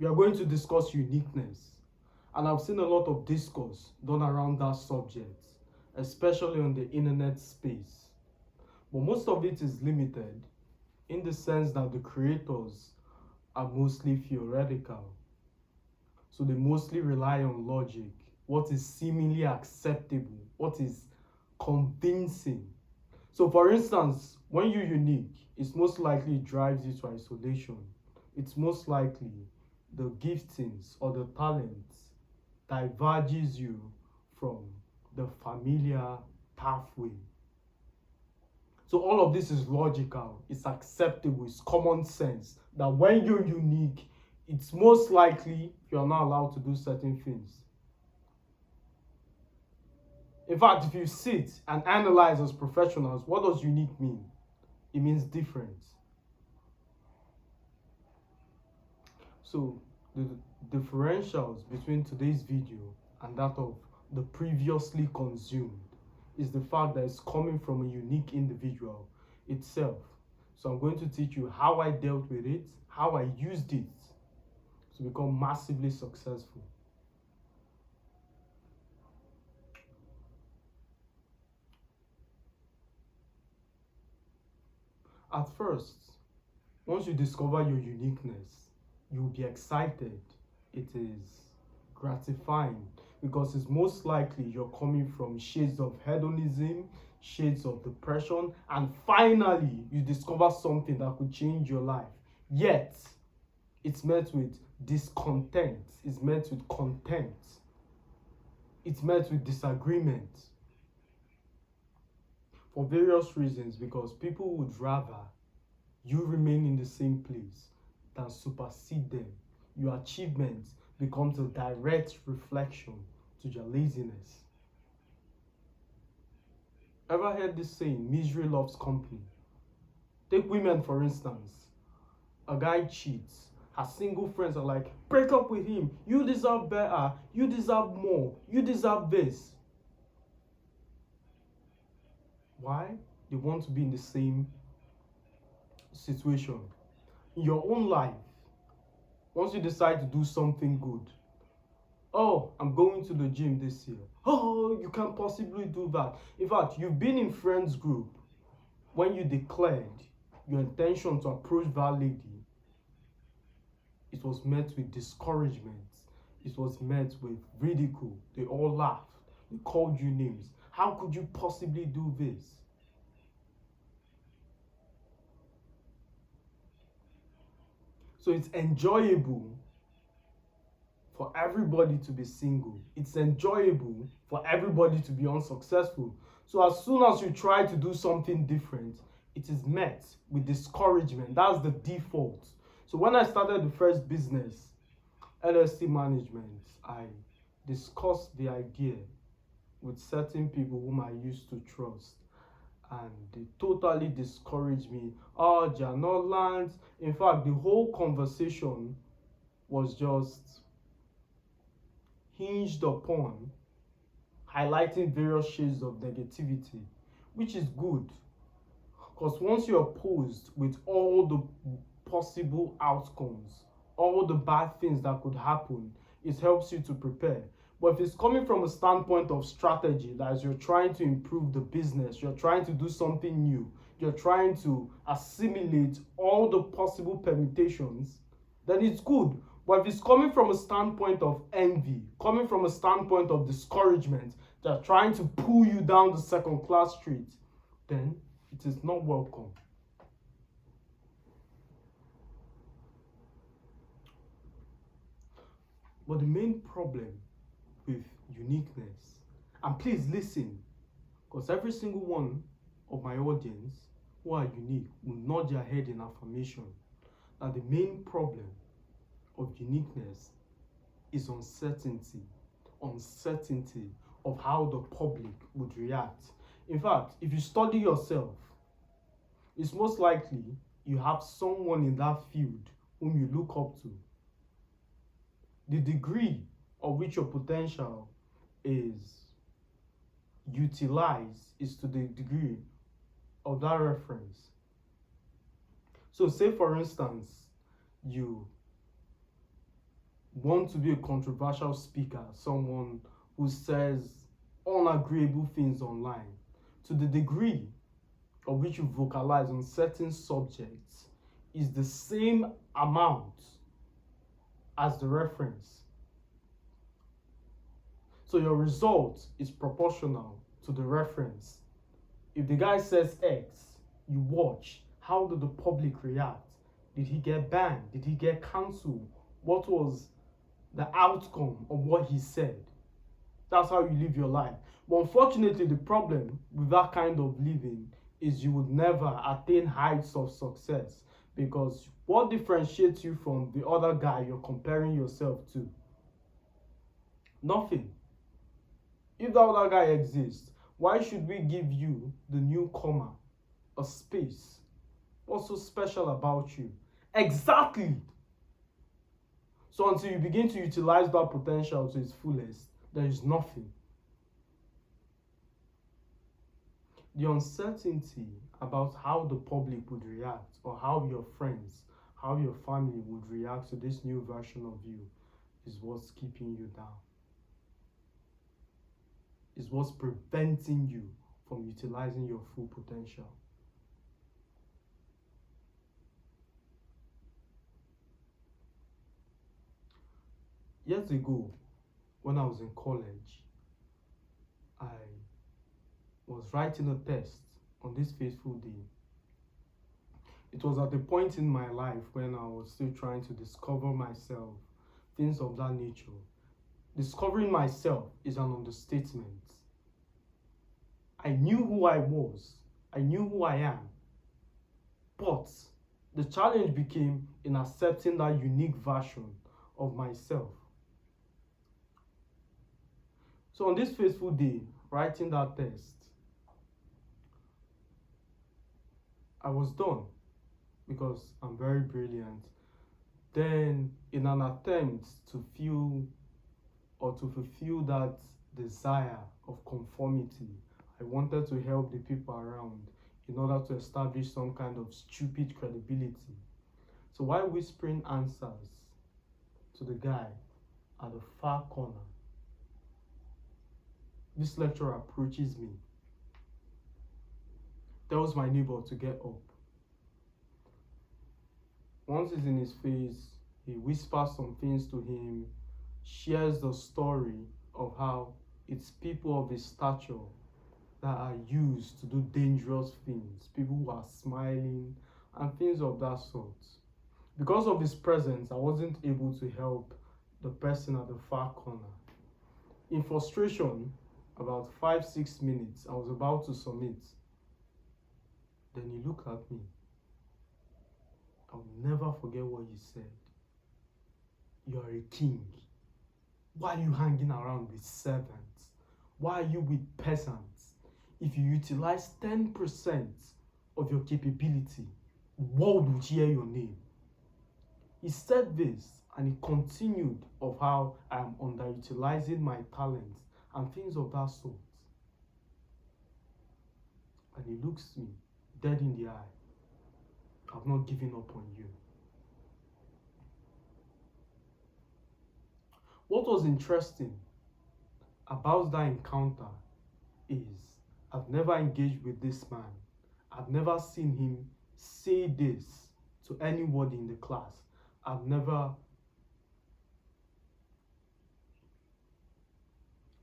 We are going to discuss uniqueness. And I've seen a lot of discourse done around that subject, especially on the internet space. But most of it is limited in the sense that the creators are mostly theoretical. So they mostly rely on logic, what is seemingly acceptable, what is convincing. So for instance, when you're unique, it's most likely it drives you to isolation. It's most likely the giftings or the talents diverges you from the familiar pathway. So all of this is logical, it's acceptable, it's common sense that when you're unique, it's most likely you're not allowed to do certain things. In fact, if you sit and analyze as professionals, what does unique mean? It means different. So the differentials between today's video and that of the previously consumed is the fact that it's coming from a unique individual itself. So I'm going to teach you how I dealt with it, how I used it to become massively successful. At first, once you discover your uniqueness, you'll be excited. It is gratifying because it's most likely you're coming from shades of hedonism, shades of depression, and finally you discover something that could change your life. Yet, it's met with discontent, it's met with contempt, it's met with disagreement. For various reasons, because people would rather you remain in the same place than supersede them. Your achievement becomes a direct reflection to your laziness. Ever heard this saying, misery loves company? Take women for instance. A guy cheats. Her single friends are like, break up with him. You deserve better. You deserve more. You deserve this. Why? They want to be in the same situation. In your own life, once you decide to do something good, oh, I'm going to the gym this year. Oh, you can't possibly do that. In fact, you've been in friends group when you declared your intention to approach that lady. It was met with discouragement. It was met with ridicule. They all laughed. They called you names. How could you possibly do this? So it's enjoyable for everybody to be single. It's enjoyable for everybody to be unsuccessful. So as soon as you try to do something different, it is met with discouragement. That's the default. So when I started the first business, LSC management, I discussed the idea with certain people whom I used to trust, and they totally discouraged me. Oh, you're not lands. In fact, the whole conversation was just hinged upon highlighting various shades of negativity, which is good. Because once you're posed with all the possible outcomes, all the bad things that could happen, it helps you to prepare. But if it's coming from a standpoint of strategy, that is, you're trying to improve the business, you're trying to do something new, you're trying to assimilate all the possible permutations, then it's good. But if it's coming from a standpoint of envy, coming from a standpoint of discouragement, they're trying to pull you down the second class street, then it is not welcome. But the main problem with uniqueness, and please listen, because every single one of my audience who are unique will nod their head in affirmation, that the main problem of uniqueness is uncertainty. Uncertainty of how the public would react. In fact, if you study yourself, it's most likely you have someone in that field whom you look up to. The degree of which your potential is utilized is to the degree of that reference. So say for instance, you want to be a controversial speaker, someone who says unagreeable things online, to the degree of which you vocalize on certain subjects is the same amount as the reference. So your result is proportional to the reference. If the guy says X, you watch. How did the public react? Did he get banned? Did he get cancelled? What was the outcome of what he said? That's how you live your life. But unfortunately, the problem with that kind of living is you would never attain heights of success, because what differentiates you from the other guy you're comparing yourself to? Nothing. If that other guy exists, why should we give you, the newcomer, a space? What's so special about you? Exactly. So until you begin to utilize that potential to its fullest, there is nothing. The uncertainty about how the public would react, or how your friends, how your family would react to this new version of you, is what's keeping you down. Is what's preventing you from utilizing your full potential. Years ago, when I was in college, I was writing a test on this fateful day. It was at the point in my life when I was still trying to discover myself, things of that nature. Discovering myself is an understatement. I knew who I was, I knew who I am, but the challenge became in accepting that unique version of myself. So on this fateful day, writing that test, I was done because I'm very brilliant. Then, in an attempt to feel or to fulfill that desire of conformity, I wanted to help the people around in order to establish some kind of stupid credibility. So while whispering answers to the guy at the far corner, this lecturer approaches me, tells my neighbor to get up. Once he's in his face, he whispers some things to him, shares the story of how it's people of his stature that are used to do dangerous things, people who are smiling and things of that sort. Because of his presence, I wasn't able to help the person at the far corner. In frustration, about 5-6 minutes, I was about to submit. Then he looked at me. I'll never forget what he said. You're a king. Why are you hanging around with servants? Why are you with peasants? If you utilize 10% of your capability, the world will hear your name. He said this, and he continued of how I am underutilizing my talents and things of that sort. And he looks me dead in the eye. I've not given up on you. What was interesting about that encounter is I've never engaged with this man. I've never seen him say this to anybody in the class. I've never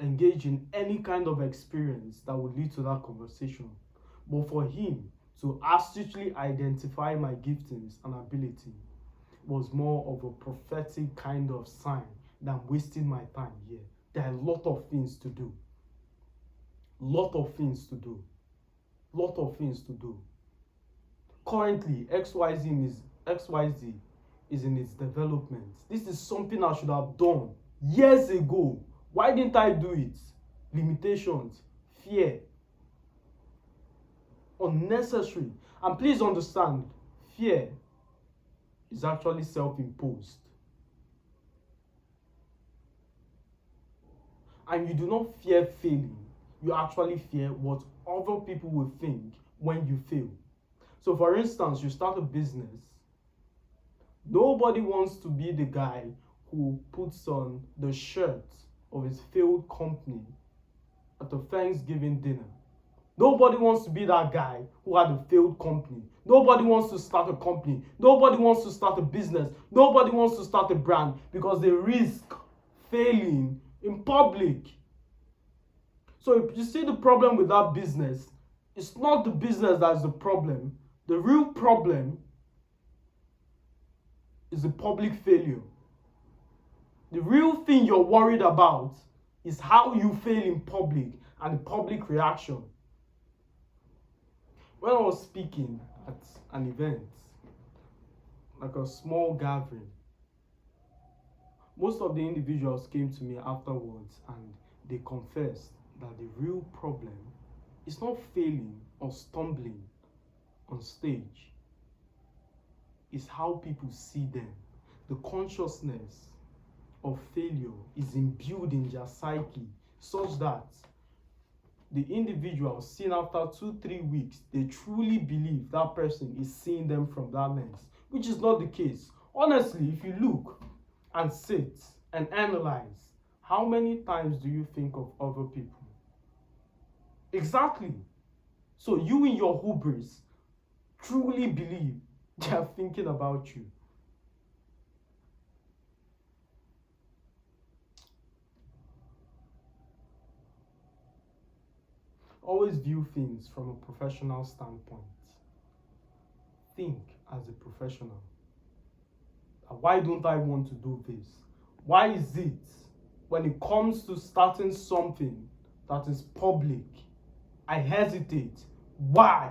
engaged in any kind of experience that would lead to that conversation. But for him to astutely identify my giftings and ability was more of a prophetic kind of sign that I'm wasting my time here. There are a lot of things to do. Lot of things to do. Currently, XYZ is in its development. This is something I should have done years ago. Why didn't I do it? Limitations, fear, unnecessary. And please understand, fear is actually self-imposed. And you do not fear failing. You actually fear what other people will think when you fail. So for instance, you start a business. Nobody wants to be the guy who puts on the shirt of his failed company at a Thanksgiving dinner. Nobody wants to be that guy who had a failed company. Nobody wants to start a company. Nobody wants to start a business. Nobody wants to start a brand because they risk failing in public. So if you see the problem with that business, it's not the business that's the problem. The real problem is the public failure. The real thing you're worried about is how you fail in public and the public reaction. When I was speaking at an event, like a small gathering, most of the individuals came to me afterwards and they confessed that the real problem is not failing or stumbling on stage. It's how people see them. The consciousness of failure is imbued in their psyche such that the individual seen after 2-3 weeks, they truly believe that person is seeing them from that lens, which is not the case. Honestly, if you look and sit and analyze, how many times do you think of other people? Exactly. So you in your hubris truly believe they are thinking about you. Always view things from a professional standpoint. Think as a professional. Why don't I want to do this? Why is it when it comes to starting something that is public, I hesitate? Why?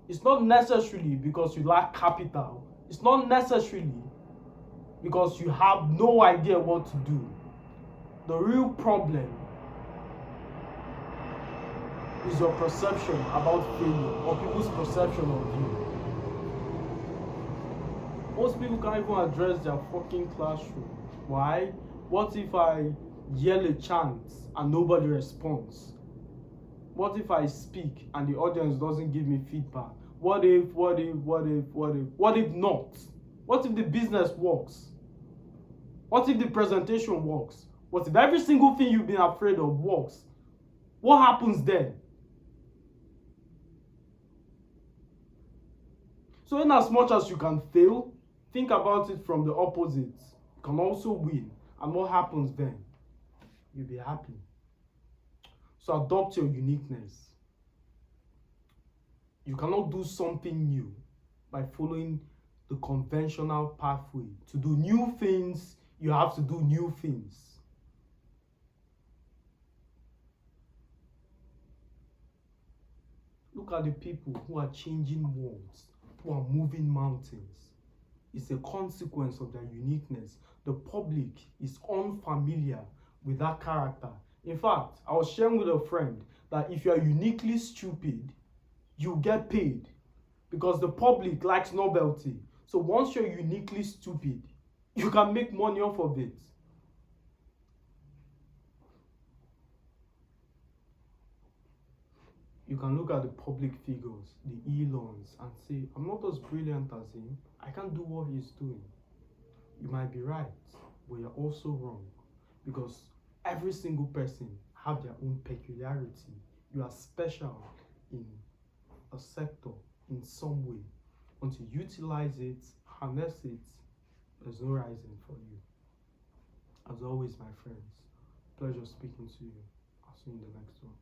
It's not necessarily because you lack capital. It's not necessarily because you have no idea what to do. The real problem is your perception about failure or people's perception of you. Most people can't even address their fucking classroom. Why? What if I yell a chant and nobody responds? What if I speak and the audience doesn't give me feedback? What if not? What if the business works? What if the presentation works? What if every single thing you've been afraid of works? What happens then? So in as much as you can fail, think about it from the opposite. You can also win. And what happens then? You'll be happy. So adopt your uniqueness. You cannot do something new by following the conventional pathway. To do new things, you have to do new things. Look at the people who are changing worlds, who are moving mountains. It's a consequence of their uniqueness. The public is unfamiliar with that character. In fact, I was sharing with a friend that if you are uniquely stupid, you get paid because the public likes novelty. So once you're uniquely stupid, you can make money off of it. You can look at the public figures, the Elons, and say, I'm not as brilliant as him. I can't do what he's doing. You might be right, but you're also wrong. Because every single person have their own peculiarity. You are special in a sector in some way. Once you utilize it, harness it, there's no rising for you. As always, my friends, pleasure speaking to you. I'll see you in the next one.